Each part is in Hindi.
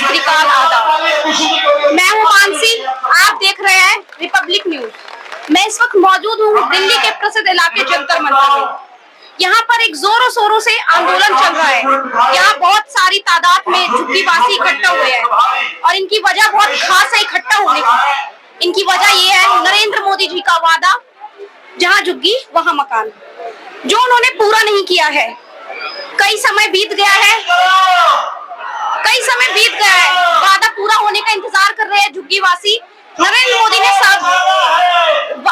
त्रिकाल आदाब। मैं हूं मानसी, आप देख रहे हैं रिपब्लिक न्यूज। मैं इस वक्त मौजूद हूं दिल्ली के प्रसिद्ध इलाके जंतर मंतर में। यहाँ पर एक जोरों शोरों से आंदोलन चल रहा है। यहाँ बहुत सारी तादाद में झुग्गीवासी इकट्ठा हुए हैं और इनकी वजह बहुत खास है इकट्ठा होने की। इनकी वजह ये है नरेंद्र मोदी जी का वादा, जहाँ झुग्गी वहाँ मकान, जो उन्होंने पूरा नहीं किया है। कई समय बीत गया है, वादा पूरा होने का इंतजार कर रहे हैं झुग्गीवासी। नरेंद्र मोदी ने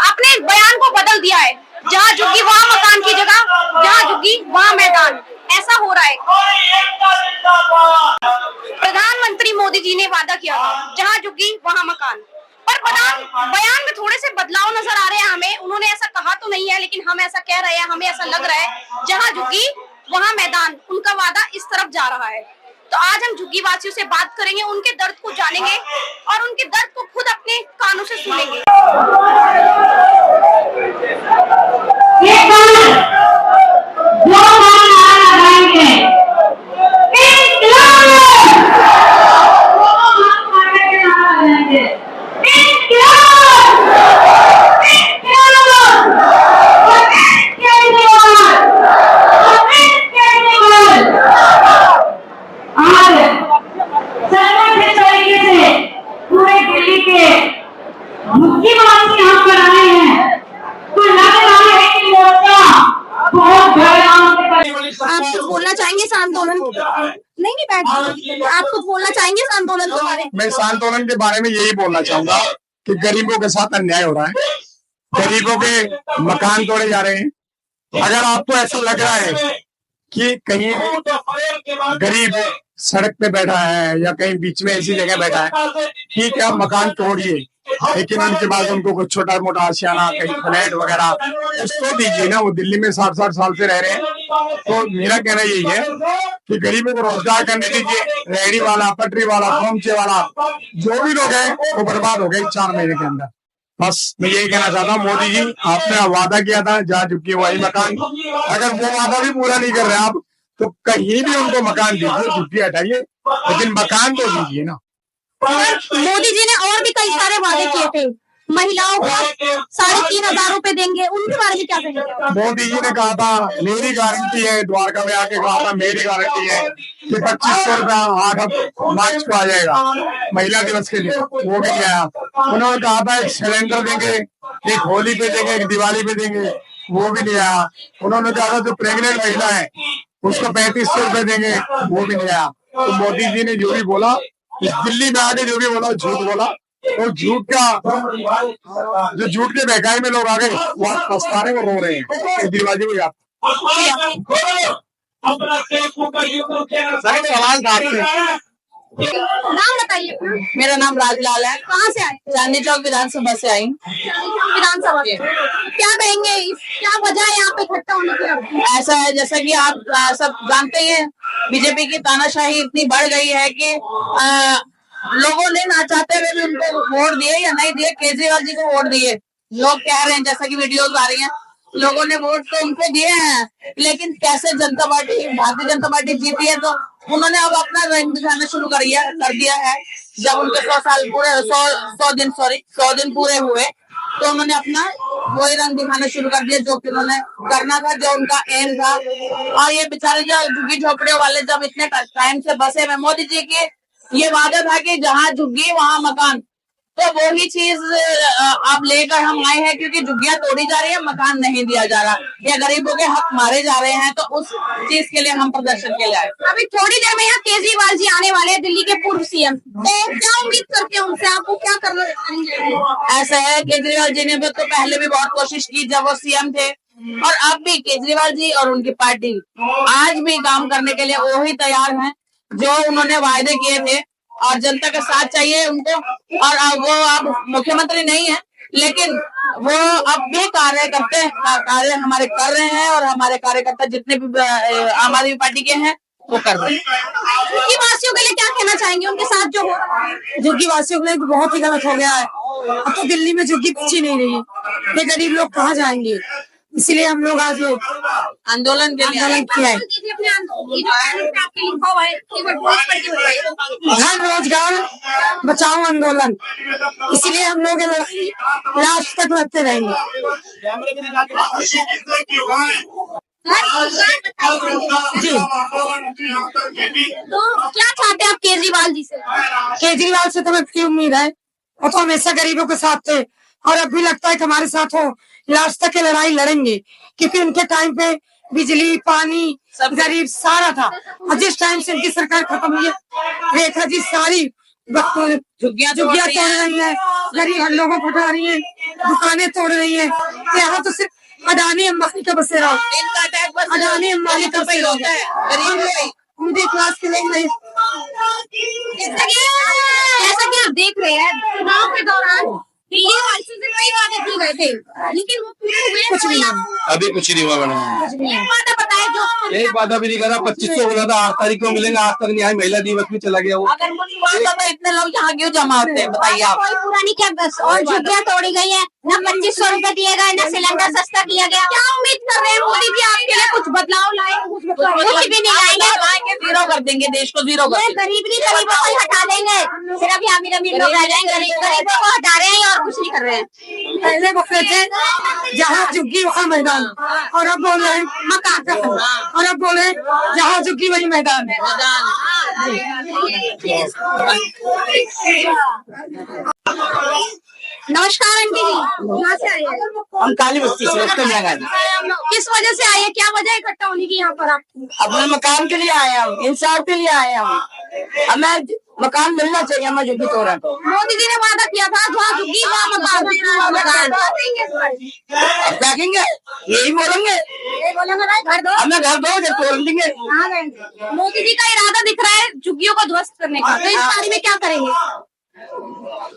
अपने बयान को बदल दिया है, जहाँ झुग्गी वहाँ मकान की जगह जहाँ झुग्गी वहाँ मैदान, ऐसा हो रहा है। प्रधानमंत्री मोदी जी ने वादा किया था जहाँ झुग्गी वहाँ मकान, पर बयान में थोड़े से बदलाव नजर आ रहे हैं हमें। उन्होंने ऐसा कहा तो नहीं है, लेकिन हम ऐसा कह रहे हैं, हमें ऐसा लग रहा है जहाँ झुग्गी वहाँ मैदान, उनका वादा इस तरफ जा रहा है। तो आज हम झुग्गी वासियों से बात करेंगे, उनके दर्द को जानेंगे और उनके दर्द को खुद अपने कानों से सुनेंगे। आप कुछ बोलना चाहेंगे इस आंदोलन नहीं बैठ आप कुछ बोलना चाहेंगे इस आंदोलन के बारे में? मैं इस आंदोलन के बारे में यही बोलना चाहूंगा कि गरीबों के साथ अन्याय हो रहा है, गरीबों के मकान तोड़े जा रहे हैं। अगर आपको ऐसा लग रहा है कि कहीं गरीब सड़क पे बैठा है या कहीं बीच में ऐसी जगह बैठा है, ठीक है, आप मकान तोड़िए, लेकिन उनके बाद उनको कुछ छोटा मोटा आशियाना, कहीं फ्लैट वगैरह उसको दीजिए ना। वो दिल्ली में 60-60 साल से रह रहे हैं। तो मेरा कहना यही है कि गरीबों को रोजगार करने दीजिए। रेहड़ी वाला, पटरी वाला, खोमचे वाला, जो भी लोग हैं वो बर्बाद हो गए 4 महीने के अंदर। बस मैं यही कहना चाहता हूँ, मोदी जी आपने वादा किया था जहाँ झुग्गी वही मकान, अगर वो वादा भी पूरा नहीं कर रहे आप, तो कहीं भी उनको मकान दीजिए, झुग्गी हटाइए, लेकिन मकान तो दीजिए ना। मोदी जी ने और भी कई सारे वादे किए थे, महिलाओं को 3,500 रुपए देंगे, उनके बारे में क्या कहेंगे? मोदी जी ने कहा था मेरी गारंटी है, द्वारका में आके कहा था मेरी गारंटी है कि 2500 रुपया 8 मार्च को आ जाएगा महिला दिवस के लिए, वो भी नहीं आया। उन्होंने कहा था एक सिलेंडर देंगे, एक होली पे देंगे, एक दिवाली पे देंगे, वो भी नहीं आया। उन्होंने कहा था जो प्रेग्नेंट महिला है उसको 3500 रुपए देंगे, वो भी नहीं आया। तो मोदी जी ने जो भी बोला, दिल्ली में आके जो भी बोला, झूठ बोला। तो झूठ का जो झूठ के बहकाई में लोग आ गए, वो पछता रहे, वो रो रहे हैं। केजरीवाल को याद सवाल था। नाम बताइए। मेरा नाम राजलाल है। कहाँ से आए? चांदनी चौक विधानसभा से आई। विधानसभा से क्या कहेंगे, क्या वजह है यहाँ पे इकट्ठा होने की? ऐसा है जैसा कि आप सब जानते हैं, बीजेपी की तानाशाही इतनी बढ़ गई है कि लोगों ने ना चाहते हुए भी उनको वोट दिए या नहीं दिए, केजरीवाल जी को वोट दिए। लोग कह रहे हैं, जैसा कि वीडियोस आ रही हैं, लोगों ने वोट तो उनको दिए हैं, लेकिन कैसे जनता पार्टी, भारतीय जनता पार्टी जीती है, तो उन्होंने अब अपना रंग दिखाना शुरू कर दिया है। जब उनके 100 दिन पूरे हुए, तो उन्होंने अपना वही रंग दिखाना शुरू कर दिया जो कि उन्होंने करना था, जो उनका एम था। और ये बेचारे जो झुग्गी झोपड़ियों वाले जब इतने टाइम से बसे हुए, मोदी जी की ये वादा था कि जहाँ झुग्गी वहाँ मकान, तो वही चीज आप लेकर हम आए हैं, क्योंकि झुग्गियां तोड़ी जा रही है, मकान नहीं दिया जा रहा, या गरीबों के हक मारे जा रहे हैं, तो उस चीज के लिए हम प्रदर्शन के लिए आए। अभी थोड़ी देर में यहाँ केजरीवाल जी आने वाले हैं, दिल्ली के पूर्व सीएम। तो क्या उम्मीद करते हैं उनसे, आपको क्या करना चाहिए? ऐसा है, केजरीवाल जी ने तो पहले भी बहुत कोशिश की जब वो सीएम थे, और अब भी केजरीवाल जी और उनकी पार्टी आज भी काम करने के लिए वही तैयार है जो उन्होंने वायदे किए थे, और जनता का साथ चाहिए उनको। और वो अब मुख्यमंत्री नहीं है, लेकिन वो अब भी कार्य हमारे कर रहे हैं, और हमारे कार्यकर्ता जितने भी आम आदमी पार्टी के हैं वो कर रहे हैं। झुग्गी वासियों के लिए क्या कहना चाहेंगे, उनके साथ जो हो रहा है? झुग्गी वासियों के लिए बहुत ही गलत हो गया है। अब तो दिल्ली में झुग्गी बची नहीं रही, ये गरीब लोग कहाँ जाएंगे? इसीलिए हम लोग आज आंदोलन किया है। जी अपने ये जो बैनर पे आपके लिखा हुआ है एक बार बोल करके बताइए। धन रोजगार बचाओ आंदोलन, इसलिए हम लोग ये लड़ाई लास्ट तक लड़ते रहेंगे। जी तो क्या चाहते हैं आप केजरीवाल जी से? केजरीवाल से तो हमें बड़ी उम्मीद है, वो तो हमेशा गरीबों के साथ थे और अब भी लगता है कि हमारे साथ वो लास्ट तक ये लड़ाई लड़ेंगे, क्योंकि उनके टाइम पे बिजली पानी गरीब सारा था, और जिस टाइम से इनकी सरकार खत्म हुई है, रेखा जी सारी झुग्गियां तोड़ रही है, गरीब लोगों को उठा रही है, दुकानें तोड़ रही है। यहाँ तो सिर्फ अडानी अंबानी का बसेरा, अडानी अंबानी का बसेरा है, मिडिल क्लास के लोग नहीं। जैसा कि आप देख रहे हैं चुनाव के दौरान दिल्ली वासियों से कई वादे किए गए थे, लेकिन वो पूरे हुए कुछ नहीं। अभी कुछ नहीं हुआ मैडम। एक वादा बताया जो एक वादा भी नहीं करा। 2500 बोला था 8 तारीख को मिलेगा, आज तक नहीं आया। महिला दिवस भी चला गया वो। अगर कुछ हुआ तो इतने लोग यहाँ क्यों जमा होते हैं बताइए आप? कोई पुरानी क्या बस और झुग्गियां तोड़ी गई है, न 2500 रुपए दिए गए, न सिलेंडर सस्ता किया गया। क्या उम्मीद कर रहे हैं मोदी जी आपके लिए कुछ बदलाव लाए? कुछ भी नहीं लाएंगे, जीरो कर देंगे, देश को जीरो कर देंगे। गरीबों को हटा देंगे, सिर्फ अमीर अमीर लोग रह जाएंगे, गरीबों को हटा रहे हैं और कुछ नहीं कर रहे हैं। पहले बोल रहे थे जहाँ झुग्गी वहाँ मैदान, और अब बोल रहे हैं मकान, और अब बोले जहाँ झुग्गी वही मैदान। नमस्कार आंटी जी, कहाँ से आई है? हम काली बस्ती से किस वजह से आई है, क्या वजह इकट्ठा होने की यहाँ पर आपकी? अपने मकान के लिए आए हम, इंसाफ के लिए आए हम। हमें मकान मिलना चाहिए, हमें झुग्गी तोड़ा। मोदी जी ने वादा किया था जहाँ झुग्गी वहाँ मकान। क्या कहेंगे? यही बोलेंगे, बोलेंगे भाई घर दो, हमें घर दो, जब तोड़ देंगे। मोदी जी का इरादा दिख रहा है झुग्गियों को ध्वस्त करने का, तो इस बारे में क्या करेंगे?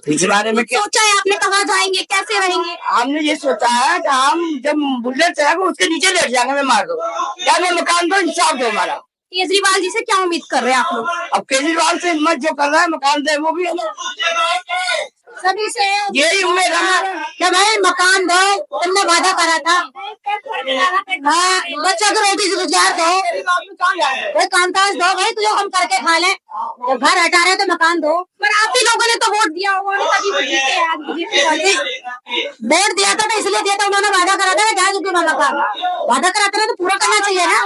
इस बारे में क्या सोचा है आपने, कहाँ जाएंगे, कैसे रहेंगे? हमने ये सोचा है कि हम जब बुलेट चलाएंगे उसके नीचे लेट जाएंगे, मैं मार दो, क्या हमें मकान दो, इंसाफ दो हमारा। केजरीवाल जी से क्या उम्मीद कर रहे हैं आप लोग? अब केजरीवाल से हिम्मत जो कर रहा है मकान दे, वो भी है ना। सभी से यही उम्मीद है क्या भाई मकान दो, तुमने वादा करा था। हाँ, बच्चों को रोटी रोजगार दो, कोई कामकाज दो भाई, तुझे हम करके खा ले। जब घर हटा रहे तो मकान दो। पर आप ही लोगों ने तो वोट दिया होगा, वोट दिया था तो इसलिए दिया था, उन्होंने वादा करा था जहाँ झुग्गी वहाँ मकान। वादा करा था तो पूरा करना चाहिए ना।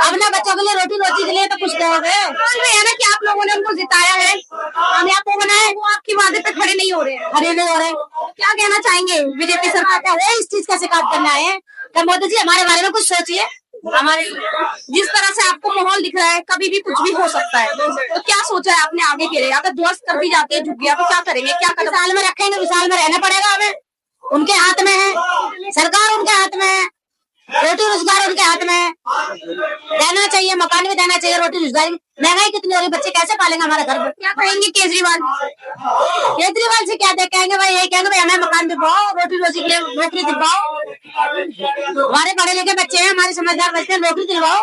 अपने बच्चों के लिए रोटी के लिए तो कुछ दोगे। है ना कि आप लोगों ने उनको जिताया है, कामयाब को बनाया है, वो आपकी वादे पे खड़े नहीं हो रहे हैं। खड़े नहीं हो रहे। क्या कहना चाहेंगे बीजेपी सरकार का? वो इस चीज का शिकायत करना है तो मोदी जी हमारे बारे में कुछ सोचिए। हमारे जिस तरह से आपको माहौल दिख रहा है, कभी भी कुछ भी हो सकता है, तो क्या सोचा है आपने आगे के लिए? अगर ध्वस्त कर दी जाती है झुग्गियां तो क्या करेंगे? क्या विशाल में रखेंगे, विशाल में रहना पड़ेगा हमें। उनके हाथ में है सरकार, उनके हाथ में है, रोटी रोजगार उनके हाथ में है। देना चाहिए, मकान भी देना चाहिए, रोटी रोजगार। महंगाई कितनी हो रही, बच्चे कैसे पालेंगे हमारे घर पर? क्या कहेंगे केजरीवाल से? क्या कहेंगे भाई? यही कहेंगे भाई हमें मकान दिलवाओ, रोटी रोजी के लिए नौकरी दिलवाओ। हमारे पढ़े लिखे बच्चे हैं, हमारे समझदार बच्चे हैं, नौकरी दिलवाओ।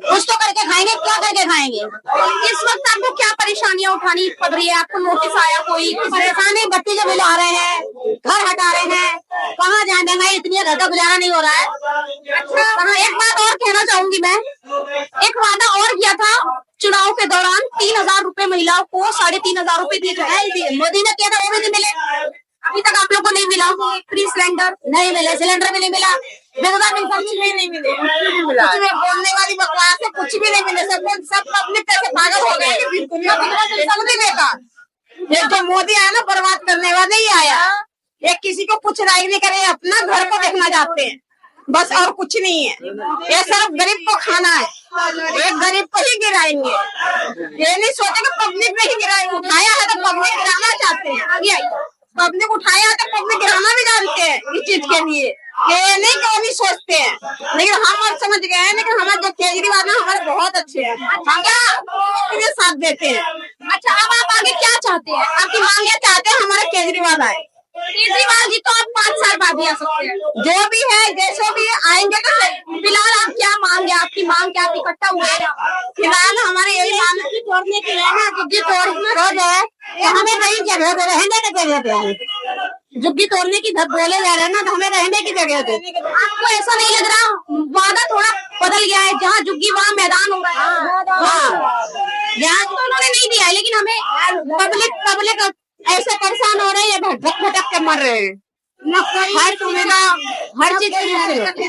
कुछ तो करके खाएंगे, क्या करके खाएंगे? इस वक्त आपको क्या परेशानियां उठानी पड़ रही है? आपको नोटिस आया कोई? परेशानी, बत्ती जो बिल आ रहे हैं, घर हटा रहे हैं, कहाँ जाए? महंगाई इतनी है, घर का गुजारा नहीं हो रहा है। अच्छा, एक बात और कहना चाहूंगी मैं, एक वादा और किया था चुनाव के दौरान, 3000 रुपए महिलाओं को 3500 रुपए दिए जाए, मोदी ने किया था, वो भी नहीं मिले। अभी तक आप लोग को नहीं मिला। फ्री सिलेंडर नहीं मिले, सिलेंडर भी नहीं मिला, कुछ भी नहीं मिले। कुछ में बोलने वाली बकवास है, कुछ भी नहीं मिले। सब अपने पैसे पागल हो गए, सब बेकार। ये तो मोदी आया ना बर्बाद करने वाला ही आया। ये किसी को कुछ राय नहीं करे, अपना घर को देखना चाहते हैं बस, और कुछ नहीं है। ये सिर्फ गरीब को खाना है, एक गरीब को ही गिराएंगे। ये नहीं सोचे कि पब्लिक में ही गिराएंगे। उठाया है तो पब्लिक गिराना चाहते हैं। आगे आई पब्लिक उठाया है तो पब्लिक गिराना भी जानते हैं इस चीज के लिए। ये नहीं कि वो नहीं सोचते हैं, लेकिन हम और समझ गए हैं। लेकिन हमारे जो केजरीवाल है हमारे बहुत अच्छे हैं, हमारे साथ देते हैं। अच्छा, अब आप आगे क्या चाहते हैं? आपकी मांगे चाहते हैं हमारे केजरीवाल आए। केजरीवाल जी तो आप 5 साल बाद भी आ सकते हैं। जो भी है जैसे भी आएंगे तो फिलहाल आप क्या मांगे? आपकी मांग क्या? आप इकट्ठा हुए हैं? फिलहाल हमारे यही मांग तोड़ने के लिए ना, क्योंकि तो हमें नहीं जगह पे रहने की जगह पे झुग्गी तोड़ने की बोले जा रहे हैं ना, तो हमें रहने की जगह दे। आपको ऐसा नहीं लग रहा वादा थोड़ा बदल गया है, जहाँ झुग्गी वहाँ मैदान हो रहा है? यहाँ तो उन्होंने नहीं दिया है, लेकिन हमें पब्लिक ऐसे परेशान हो रही है, भटक भटक के मर रहे हैं। हर सुविधा, हर चीज की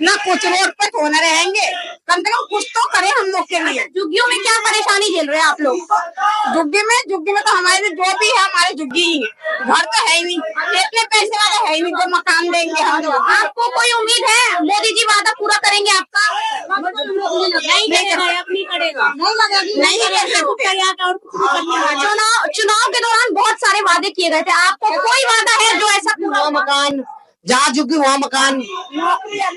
ना कुछ रोड पे तो न रहेंगे, कम से कम कुछ तो करें हम लोग के लिए। झुग्गियों में क्या परेशानी झेल रहे हैं आप लोग? झुग्गी में तो हमारे जो भी है हमारे झुग्गी ही, घर तो है ही नहीं, इतने पैसे वाले है ही नहीं जो मकान देंगे हम लोग। आपको कोई उम्मीद है मोदी जी वादा पूरा करेंगे आपका? नहीं करेगा, चुनाव के दौरान बहुत सारे वादे किए गए थे, आपको कोई वादा है जो ऐसा पूरा? मकान जहाँ झुग्गी वहाँ मकान,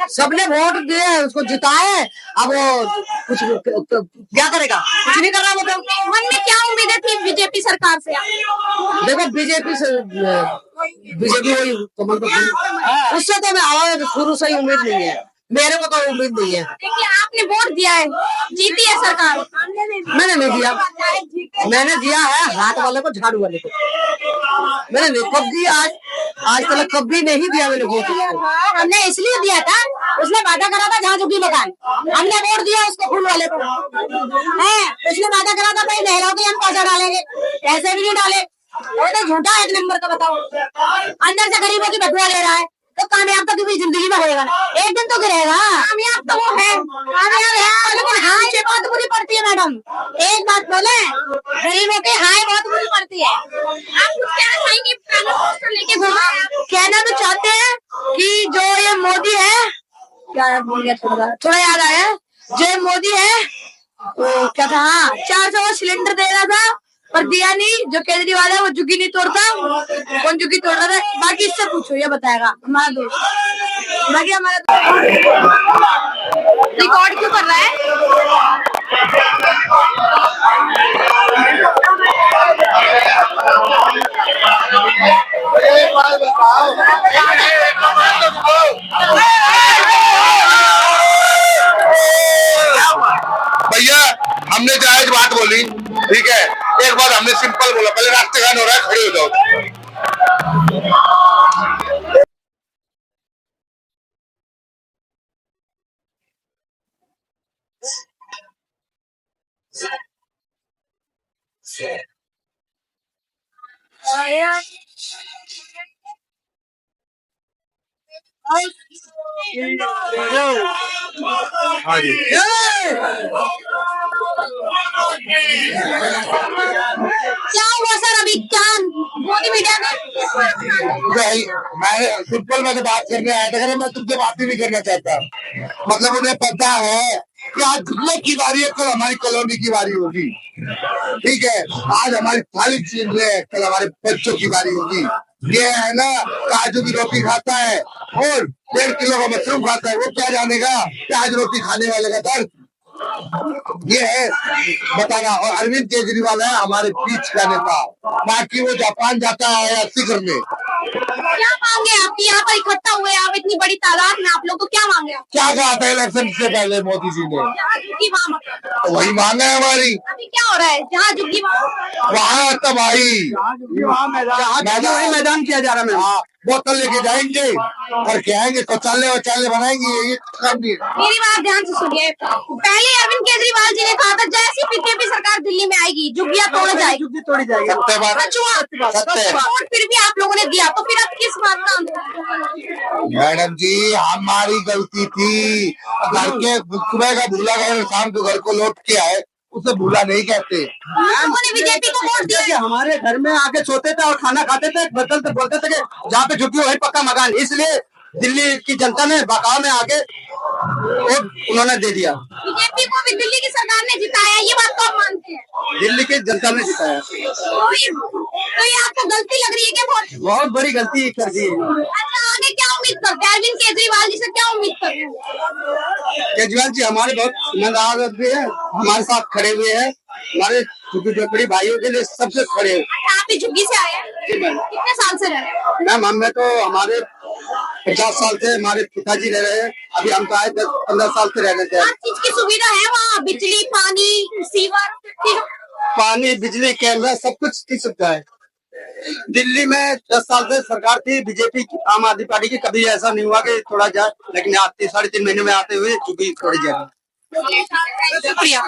सबने वोट दिए उसको जिताए, अब वो कुछ क्या करेगा, कुछ नहीं कर रहा। मतलब मन में क्या उम्मीदें थी बीजेपी सरकार से? देखो बीजेपी वही कमल का, उससे तो मैं आवाज शुरू से ही उम्मीद नहीं है, मेरे को तो उम्मीद नहीं है। देखिए आपने वोट दिया है, जीती है सरकार। मैंने नहीं दिया, मैंने दिया है हाथ वाले को, झाड़ू वाले को। मैंने नहीं कब दिया, आज तक कभी नहीं दिया मैंने वोट। हमने इसलिए दिया था, उसने वादा करा था जहाँ झुग्गी मकान, हमने वोट दिया उसको फूल वाले को। है उसने वादा करा था भाई नहरों के हम पैसा डालेंगे, पैसे भी नहीं डाले, वो तो झूठा एक नंबर का। बताओ अंदर से गरीबों की बदुआ ले रहा है, तो कामयाब तो कभी जिंदगी में होएगा ना, एक दिन तो गिरेगा। कामयाब तो वो है, कामयाब है, लेकिन हाय से बहुत बुरी पड़ती है मैडम। एक बात बोले, गरीबों के हाय बहुत बुरी पड़ती है। आप कुछ कहना चाहेंगे लेके घूमा? कहना तो चाहते हैं कि जो ये मोदी है, क्या बोल गया थोड़ा याद आया, जो ये मोदी है तो क्या था, हाँ 400 का सिलेंडर दे रहा था पर दिया नहीं। जो केजरीवाल है वो झुग्गी नहीं तोड़ता, कौन झुग्गी तोड़ रहा था? बाकी इससे पूछो, ये बताएगा हमारा दोस्त। बाकी हमारा रिकॉर्ड क्यों कर रहा है? भैया हमने जायज बात बोली, ठीक है, एक बार हमने सिंपल बोला, पहले रास्ते खान हो रहा है, खड़े हो जाओ। हाँ जी, क्या हुआ सर अभी? क्या मोदी मीडिया में मैं सिंपल में तो बात करने आया था, मैं तुमसे बात ही नहीं करना चाहता। मतलब उन्हें पता है कि आज दुनिया की बारी है, कल हमारी कॉलोनी की बारी होगी, ठीक है, आज हमारी थाली छीन रहे हैं, कल हमारे बच्चों की बारी होगी। ये है ना, काजू की रोटी खाता है और 1.5 किलो का मशरूम खाता है, वो क्या जानेगा कि आज रोटी खाने वाले का दर्द। ये है बताना। और अरविंद केजरीवाल है हमारे बीच का नेता, बाकी वो जापान जाता है या सिखर में। क्या मांगे आपकी? यहाँ पर इकट्ठा हुए आप इतनी बड़ी तादाद में, आप लोग तो क्या मांगे? क्या कहा था इलेक्शन से पहले मोदी जी ने? जहाँ झुग्गी वहाँ मकान। तो वही मांगा है हमारी। अभी क्या हो रहा है? जहाँ झुग्गी वहाँ तबाही, मैदान किया जा रहा है। हाँ, बोतल लेके जाएंगे और क्या आएंगे, शौचालय वौचालय बनाएंगे, ये काम नहीं। मेरी बात ध्यान से सुनिए। पहले अरविंद केजरीवाल जी ने कहा था जैसी बीजेपी सरकार दिल्ली में आएगी झुग्गियाँ तोड़ जाएगी, झुग्गी तोड़ी जाएगी। सत्य बात, सत्य है। और फिर भी आप लोगों ने दिया, तो फिर अब किस बात का? मैडम जी हमारी गलती थी, घर के सुबह का भूला गया, शाम को घर को लौट के आए, उसे भूला नहीं कहते। उन्होंने बीजेपी को वोट दिया। हमारे घर में आके सोते थे और खाना खाते थे, बर्तन से बोलते थे कि जहाँ पे झुग्गी वही पक्का मकान, इसलिए दिल्ली की जनता ने बकाव में आके वोट उन्होंने दे दिया। बीजेपी को भी दिल्ली की सरकार ने जिताया, ये बात तो आप मानते हैं? दिल्ली की जनता ने जिताया। तो ये आपको गलती लग रही है क्या? बहुत बड़ी गलती कर दी है। अच्छा आगे क्या उम्मीद करते हैं? अरविंद केजरीवाल जी से क्या उम्मीद करते हैं? केजरीवाल जी हमारे बहुत ईमानदार भी है, हमारे साथ खड़े हुए हैं, हमारे झुग्गी भाइयों के लिए सबसे खड़े हैं। आप भी झुग्गी से आए हैं? कितने साल से रह रहे हैं? मैम हमें तो हमारे 50 साल से हमारे पिताजी रह रहे हैं, अभी हम तो आए 10-15 साल से रहने थे। हर चीज की सुविधा है वहाँ, बिजली, पानी, सीवर, पानी, बिजली, कैमरा, सब कुछ की सुविधा है। दिल्ली में 10 साल से सरकार थी बीजेपी की, आम आदमी पार्टी की, कभी ऐसा नहीं हुआ कि थोड़ा जाए, लेकिन आज 3-3.5 महीने में आते हुए चूंकि थोड़ी जाए। शुक्रिया।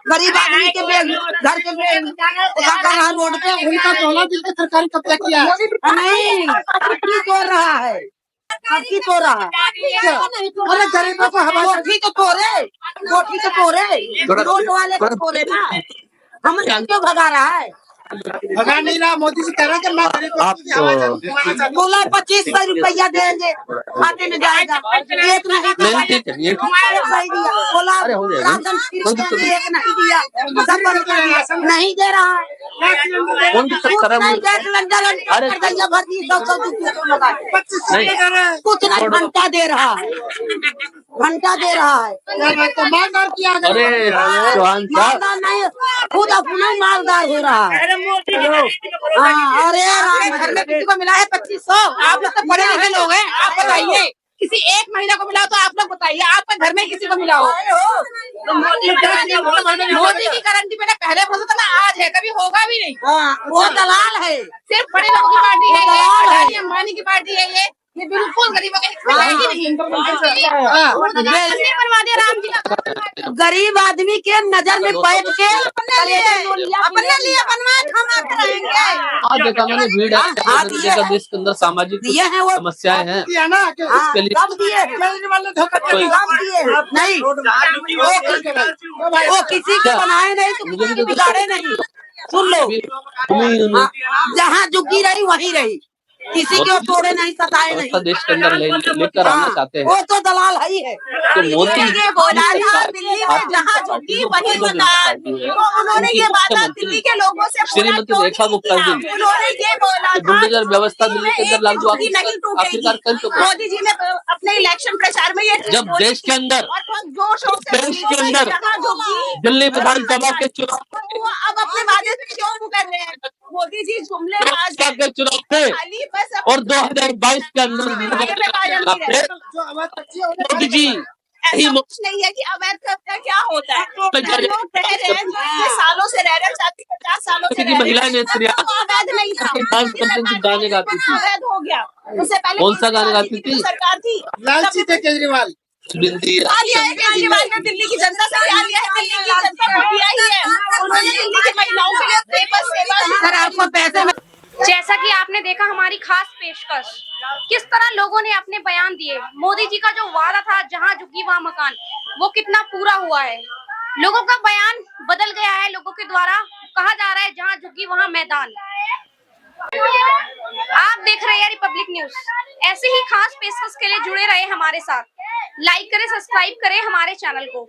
गरीब आदमी के घर के रोड पे उनका 16 दिन से सरकारी कब्जा किया है। नहीं, की तोड़ रहा है, की तोड़ रहा है। अरे गरीबों को हवा कोठी तो तोड़े, रोड वाले को तोड़े ना, हम क्यों भगा रहा है? भगा नहीं रहा, मोदी से कह रहा है कि बोला 2500 रुपया देंगे, खाते में जाएगा, एक नहीं दिया, बोला राशन एक नहीं दिया, सब बंद कर दिया, नहीं दे रहा है। कुछ नहीं, घंटा दे रहा है, मालदार नहीं, खुद अपना मालदार हो रहा है। हाँ, अरे घर में किसी को मिला है 2500? आप लोग तो पढ़े लिखे लोग हैं, आप बताइए, किसी एक महिला को मिला हो तो आप लोग बताइए, आपके घर में किसी को मिला हो? मोदी की गारंटी मैंने पहले बोला था ना, आज है, कभी होगा भी नहीं। वो दलाल है, सिर्फ बड़े लोगों की पार्टी है, अडानी अंबानी की पार्टी है ये बिल्कुल गरीबों के नहीं। राम जी का गरीब आदमी के नजर में बैठ के अपने लिए बनवाए हम कराएंगे। आज देखा मैंने भीड़ है, देश के अंदर सामाजिक समस्याएं हैं, इसके लिए नहीं, वो किसी को बनाए नहीं, तो किसी को बिगाड़े नहीं। सुन लो, जहाँ झुकी रही वहीं रही, किसी को तोड़े नहीं, सताए नहीं, देश के अंदर लेकर आना चाहते हैं। वो तो दलाल ही है। तो मोदी ये बोला था दिल्ली में जहाँ झुकी वहीं मकान, उन्होंने ये वादा दिल्ली के लोगों से श्रीमती रेखा गुप्ता जी, उन्होंने ये बोला था बुलडोजर व्यवस्था दिल्ली के अंदर लागू आखिरकार कर चुके। मोदी जी ने अपने इलेक्शन प्रचार में ये जब देश के अंदर दिल्ली विधानसभा के चुनाव, अब अपने वादे से क्यों मुकर रहे हैं? मोदी जी जुमलेबाज के चुनाव थे और 2022 के अंदर मोदी जी ऐसा कुछ नहीं है कि अवैध कब्जा क्या होता है। लोग रह रहे हैं, सालों से रह रहे हैं, 50 सालों से महिला नेत्री अवैध नहीं था, गाने गाती थी। अवैध हो गया। उससे पहले कौन सा गाना गाती थी? सरकार थी, लालची थे केजरीवाल। केजरीवाल ने दिल्ली की जनता से क्या लिया है? दिल्ली की जनता को दिया ही है, उन्होंने दिल्ली की महिलाओं के लिए पेपर सेवा। सर आपको पैसे में, जैसा कि आपने देखा हमारी खास पेशकश, किस तरह लोगों ने अपने बयान दिए। मोदी जी का जो वादा था जहां झुकी वहां मकान, वो कितना पूरा हुआ है। लोगों का बयान बदल गया है, लोगों के द्वारा कहा जा रहा है जहां झुकी वहां मैदान। आप देख रहे हैं रिपब्लिक न्यूज। ऐसे ही खास पेशकश के लिए जुड़े रहे हमारे साथ। लाइक करें, सब्सक्राइब करें हमारे चैनल को।